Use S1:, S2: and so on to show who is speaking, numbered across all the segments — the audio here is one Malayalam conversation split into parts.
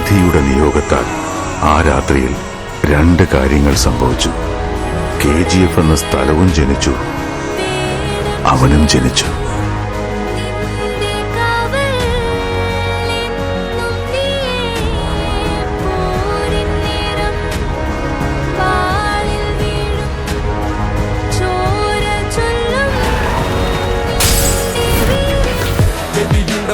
S1: വിധിയുടെ നിയോഗത്താൽ ആ രാത്രിയിൽ രണ്ട് കാര്യങ്ങൾ സംഭവിച്ചു. KGF എന്ന സ്ഥലവും ജനിച്ചു, അവനും ജനിച്ചു.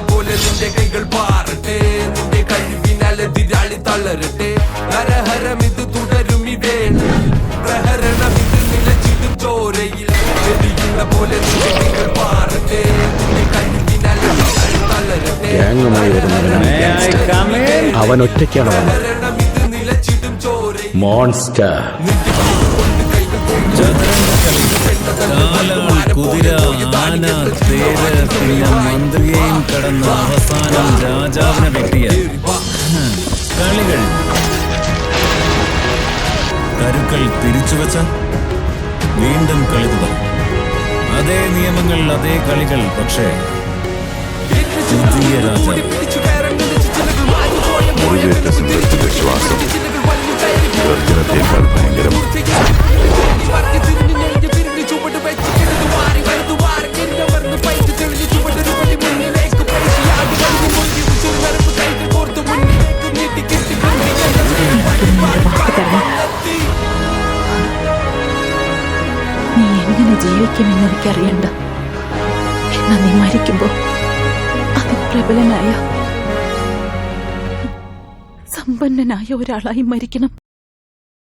S2: പോലെ നിന്റെ കൈകൾ പാറട്ടെ, നിന്റെ കഴിവിനാലെതിരാളി തളരട്ടെ. ഹരഹരം ഇത് തുടരും ഇവേള, പ്രഹരണം ഇത് നിലച്ചിടും ചോരയിൽ. എരിയുന്ന പോലെ നിന്റെ കൈകൾ പാറട്ടെ, നിന്റെ കഴിവിനാലെതിരാളി തളരട്ടെ.
S3: അവൻ ഒറ്റയ്ക്കാണ്
S2: പ്രഹരണം ഇത് നിലച്ചിടും ചോരയിൽ.
S3: മോൺസ്റ്റർ
S4: കുതിര, ആന, തേര്, പിന്നെ മന്ത്രിയെയും കടന്ന് അവസാനം രാജാവിനെ വെട്ടിയ കളികൾ. കരുക്കൾ തിരിച്ചുവച്ച വീണ്ടും കളി തുടങ്ങും. അതേ നിയമങ്ങൾ, അതേ കളികൾ, പക്ഷേ പുതിയ രാജാവ്.
S1: മുറിവേറ്റ സിംഹത്തിന്റെ ശ്വാസം ഗർജനത്തേക്കാൾ ഭയങ്കരമാണ്.
S5: നീ എങ്ങനെ ജീവിക്കുമെന്ന് എനിക്കറിയണ്ട. എന്നാ നീ മരിക്കുമ്പോ അതിപ്രബലനായ സമ്പന്നനായ ഒരാളായി മരിക്കണം.